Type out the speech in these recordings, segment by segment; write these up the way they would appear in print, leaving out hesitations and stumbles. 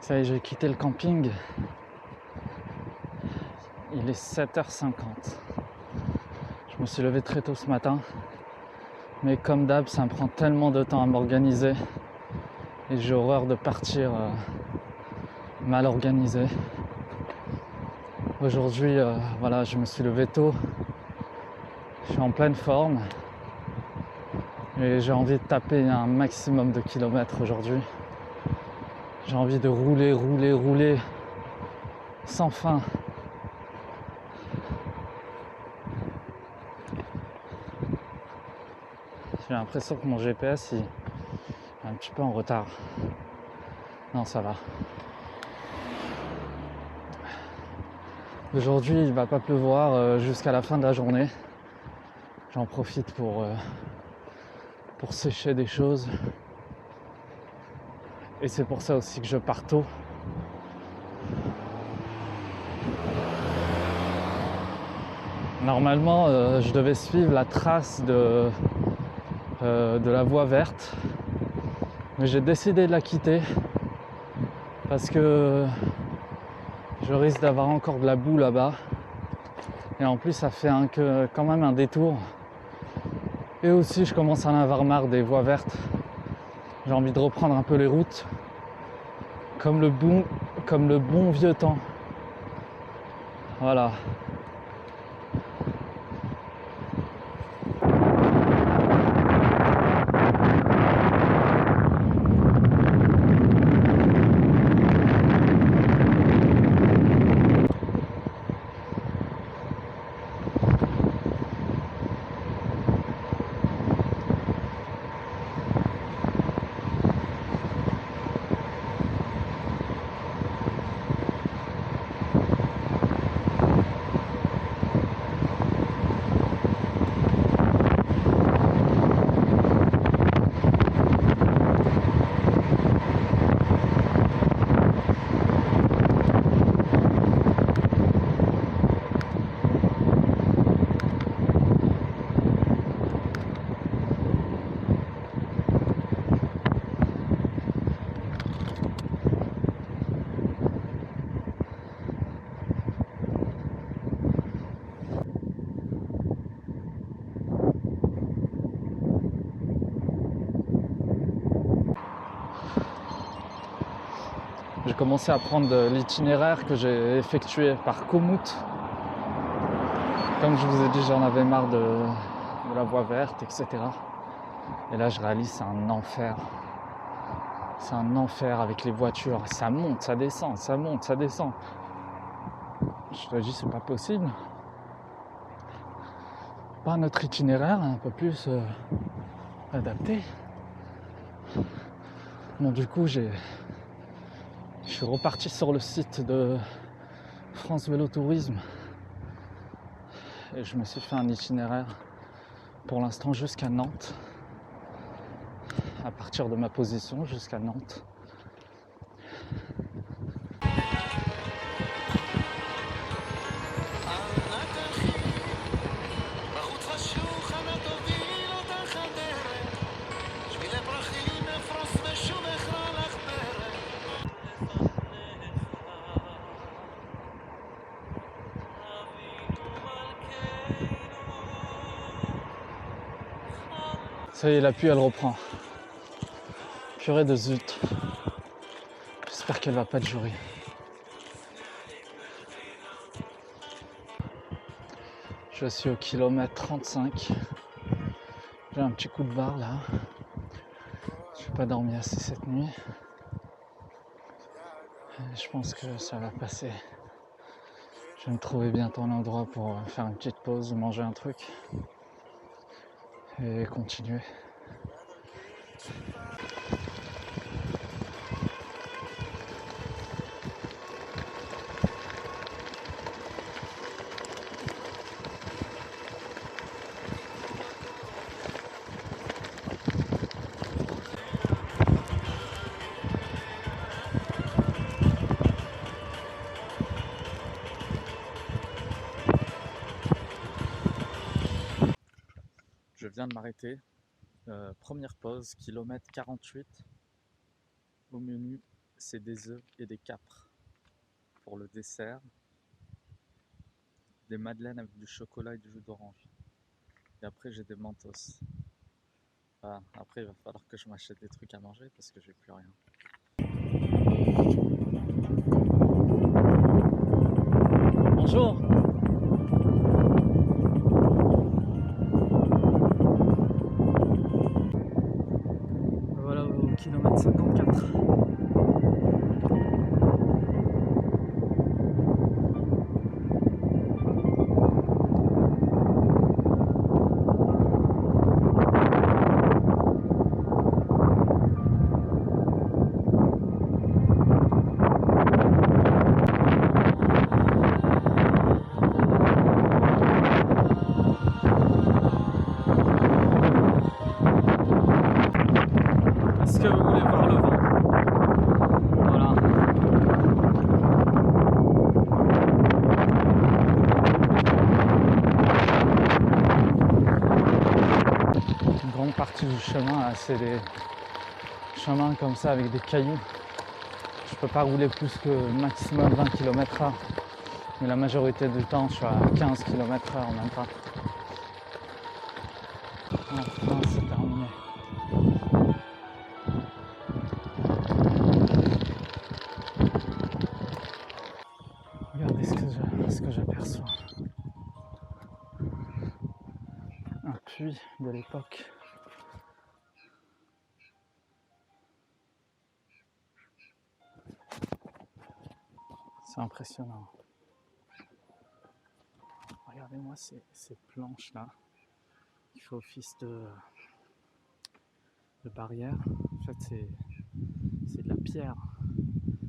Ça y est, j'ai quitté le camping. Il est 7h50. Je me suis levé très tôt ce matin. Mais comme d'hab, ça me prend tellement de temps à m'organiser. Et j'ai horreur de partir mal organisé. Aujourd'hui, voilà, je me suis levé tôt. Je suis en pleine forme. Et j'ai envie de taper un maximum de kilomètres aujourd'hui. J'ai envie de rouler sans fin. J'ai l'impression que mon GPS il est un petit peu en retard. Non, ça va. Aujourd'hui, il va pas pleuvoir jusqu'à la fin de la journée. J'en profite pour sécher des choses. Et c'est pour ça aussi que je pars tôt. Normalement, je devais suivre la trace de la voie verte. Mais j'ai décidé de la quitter parce que je risque d'avoir encore de la boue là-bas. Et en plus, ça fait quand même un détour. Et aussi, je commence à en avoir marre des voies vertes. J'ai envie de reprendre un peu les routes. Comme le bon vieux temps. Voilà. J'ai commencé à prendre l'itinéraire que j'ai effectué par Komoot. Comme je vous ai dit, j'en avais marre de la voie verte, etc. Et là, je réalise c'est un enfer. C'est un enfer avec les voitures. Ça monte, ça descend, ça monte, ça descend. Je te dis, c'est pas possible. Pas notre itinéraire, un peu plus adapté. Bon, du coup, je suis reparti sur le site de France Vélo Tourisme et je me suis fait un itinéraire pour l'instant jusqu'à Nantes, à partir de ma position jusqu'à Nantes. Ça y est, la pluie elle reprend. Purée de zut. J'espère qu'elle va pas durer. Je suis au kilomètre 35. J'ai un petit coup de barre là. Je n'ai pas dormi assez cette nuit. Et je pense que ça va passer. Je vais me trouver bientôt un endroit pour faire une petite pause ou manger un truc. Et continuer. Je viens de m'arrêter. Première pause, kilomètre 48 au menu c'est des œufs et des capres pour le dessert, des madeleines avec du chocolat et du jus d'orange. Et après, j'ai des mentos. Voilà. Après, il va falloir que je m'achète des trucs à manger parce que j'ai plus rien. Bonjour. Voilà au kilomètre 54. Est-ce que vous voulez voir le vent? Voilà. Une grande partie du chemin, c'est des chemins comme ça avec des cailloux. Je peux pas rouler plus que maximum 20 km/h. Mais la majorité du temps, je suis à 15 km/h, même pas. Enfin, c'est terminé. Regardez ce que j'aperçois. Un puits de l'époque. C'est impressionnant. Regardez-moi ces planches-là. Il fait office de barrière. En fait, c'est de la pierre.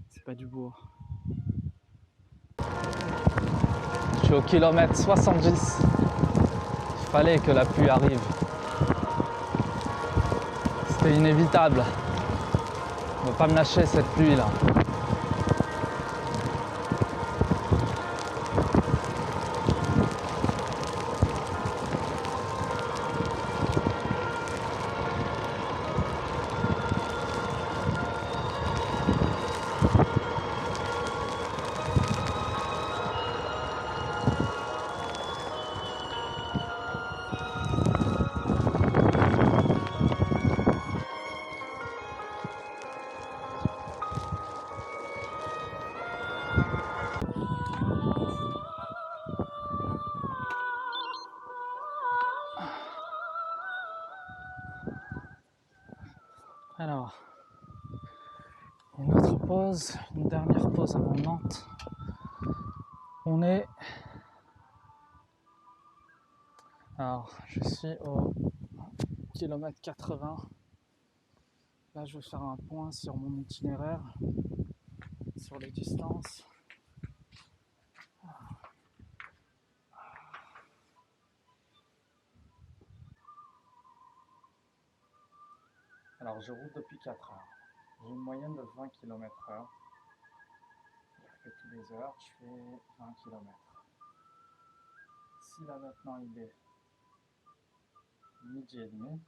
C'est pas du bois. Je suis au kilomètre 70. Il fallait que la pluie arrive. C'était inévitable. On ne va pas me lâcher cette pluie-là. Alors, une autre pause, une dernière pause avant Nantes. On est... Alors, je suis au kilomètre 80. Là, je vais faire un point sur mon itinéraire, sur les distances. Alors, je roule depuis 4 heures. J'ai une moyenne de 20 km/h. Et tous les heures, je fais 20 km. Si là maintenant il est midi et demi,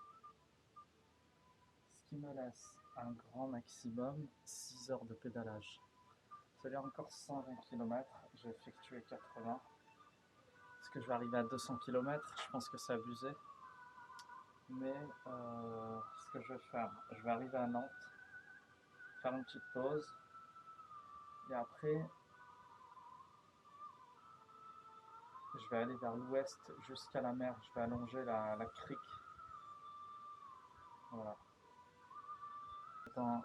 ce qui me laisse un grand maximum 6 heures de pédalage. C'est-à-dire encore 120 km, j'ai effectué 80. Est-ce que je vais arriver à 200 km? Je pense que c'est abusé. Mais ce que je vais faire, je vais arriver à Nantes, faire une petite pause, et après je vais aller vers l'ouest jusqu'à la mer, je vais allonger la crique. Voilà. Dans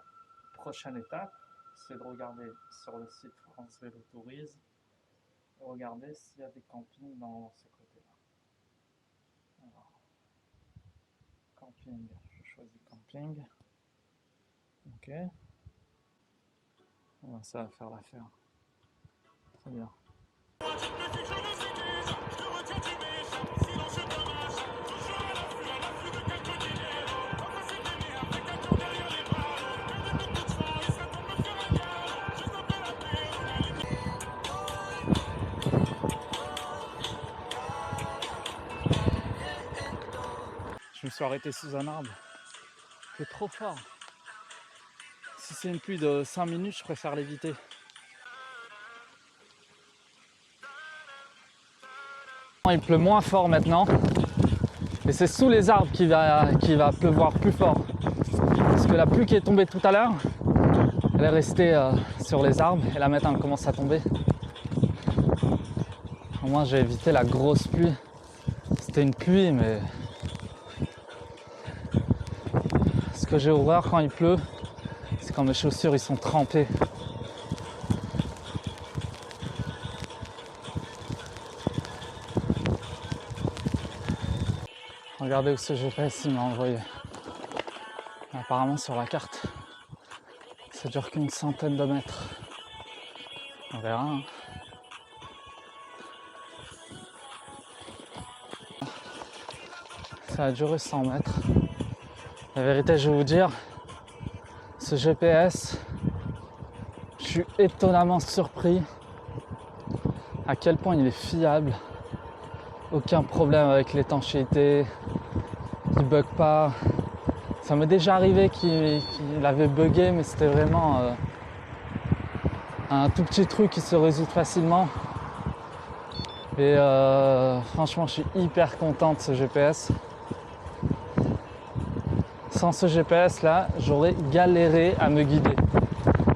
prochaine étape, c'est de regarder sur le site France Vélo Tourisme, regarder s'il y a des campings dans ce côté-là. Alors, camping, je choisis camping. Ok. Voilà, ça va faire l'affaire. Très bien. Je me suis arrêté sous un arbre. C'est trop fort. si c'est une pluie de 5 minutes, je préfère l'éviter. Il pleut moins fort maintenant. Et c'est sous les arbres qu'il va pleuvoir plus fort. Parce que la pluie qui est tombée tout à l'heure, elle est restée sur les arbres et là maintenant elle commence à tomber. Au moins j'ai évité la grosse pluie. C'était une pluie, mais ce que j'ai horreur quand il pleut, c'est quand mes chaussures ils sont trempées. Regardez où ce GPS il m'a envoyé. Apparemment sur la carte, ça dure qu'une centaine de mètres. On verra. Hein. Ça a duré 100 mètres. La vérité, je vais vous dire, ce GPS, je suis étonnamment surpris à quel point il est fiable. Aucun problème avec l'étanchéité, il bug pas. Ça m'est déjà arrivé qu'il avait bugué, mais c'était vraiment un tout petit truc qui se résout facilement. Et franchement, je suis hyper content de ce GPS. Sans ce GPS là, j'aurais galéré à me guider.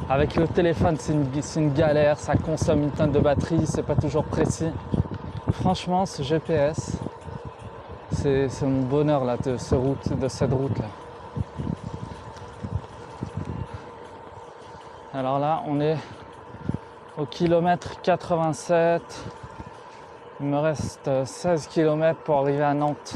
Avec le téléphone, c'est une galère, ça consomme une tonne de batterie, c'est pas toujours précis. Franchement, ce GPS, c'est mon bonheur là, de cette route là. Alors là, on est au kilomètre 87. Il me reste 16 km pour arriver à Nantes.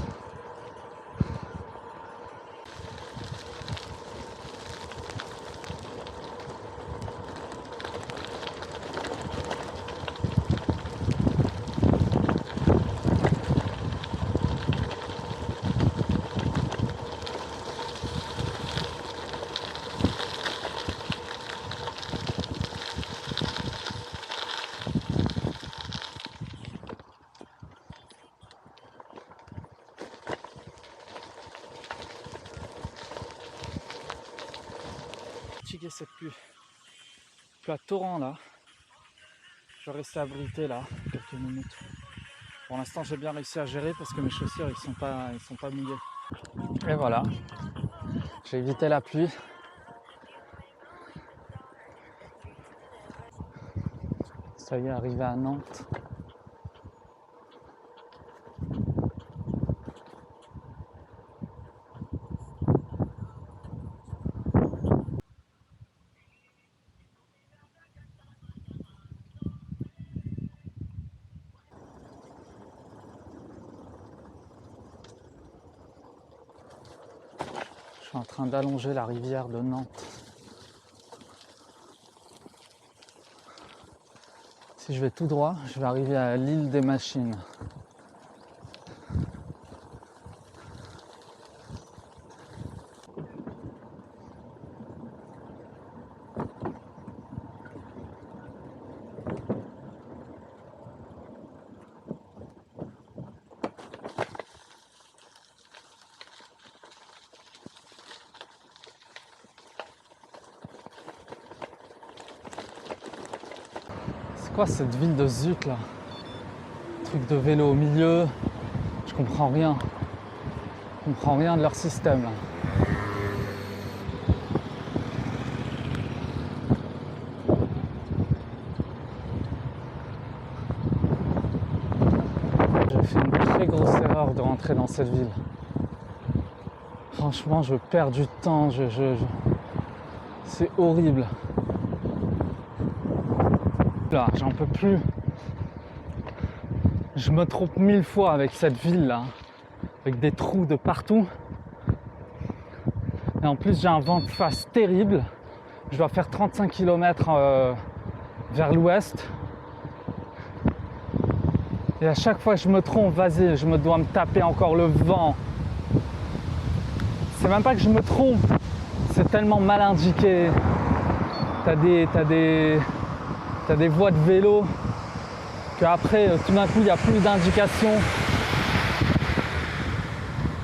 Cette pluie. Pluie à torrent là. Je vais rester abrité là quelques minutes. Pour l'instant j'ai bien réussi à gérer parce que mes chaussures ils sont pas mouillées. Et voilà. J'ai évité la pluie. Ça y est, arrivé à Nantes. Je suis en train d'allonger la rivière de Nantes. Si je vais tout droit, je vais arriver à l'île des Machines. C'est quoi cette ville de zut là? Truc de vélo au milieu, je comprends rien. Je comprends rien de leur système là. J'ai fait une très grosse erreur de rentrer dans cette ville. Franchement, je perds du temps, c'est horrible. Là, j'en peux plus. Je me trompe 1000 fois avec cette ville là, avec des trous de partout. Et en plus, j'ai un vent de face terrible. Je dois faire 35 km vers l'ouest. Et à chaque fois que je me trompe, vas-y, je me dois me taper encore le vent. C'est même pas que je me trompe, c'est tellement mal indiqué. T'as des voies de vélo qu'après tout d'un coup il n'y a plus d'indication.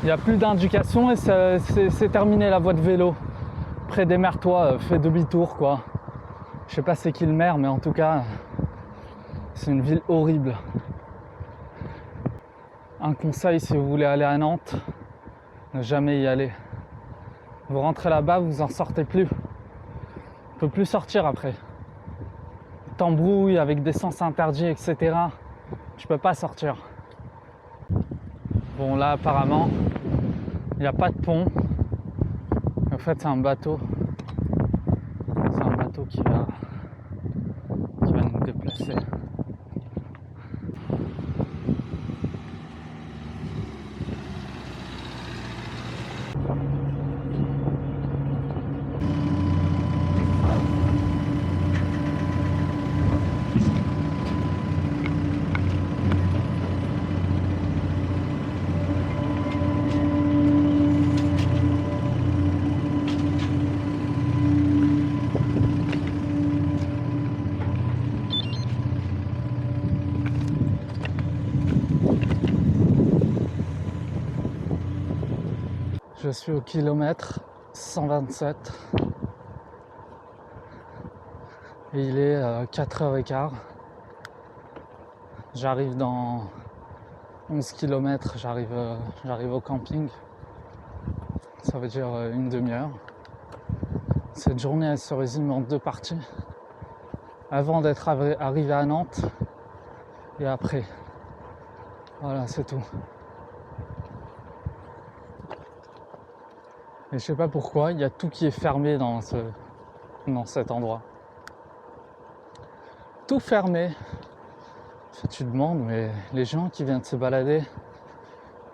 Il n'y a plus d'indication et c'est terminé la voie de vélo. Après, démerde-toi, fais demi-tour, quoi. Je sais pas c'est qui le maire, mais en tout cas, c'est une ville horrible. Un conseil, si vous voulez aller à Nantes, ne jamais y aller. Vous rentrez là-bas, vous en sortez plus. On peut plus sortir après. T'embrouilles avec des sens interdits, etc. Tu peux pas sortir. Bon, là, apparemment, il n'y a pas de pont. En fait, c'est un bateau. C'est un bateau qui va nous déplacer. Je suis au kilomètre 127 et il est 4h15. J'arrive dans 11 km, j'arrive au camping. Ça veut dire une demi-heure. Cette journée elle se résume en 2 parties. Avant d'être arrivé à Nantes et après. Voilà, c'est tout. Et je sais pas pourquoi, il y a tout qui est fermé dans cet endroit. Tout fermé. Tu te demandes, mais les gens qui viennent se balader,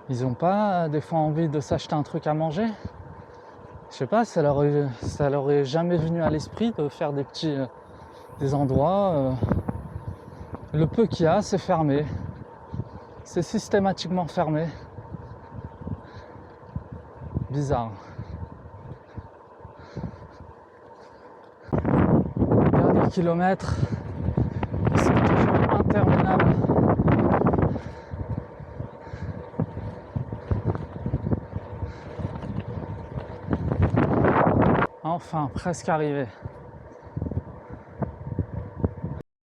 ils ont pas des fois envie de s'acheter un truc à manger? Je sais pas, ça leur est jamais venu à l'esprit de faire des endroits. Le peu qu'il y a, c'est fermé. C'est systématiquement fermé. Bizarre. Dernier kilomètre, c'est toujours interminable. Enfin, presque arrivé.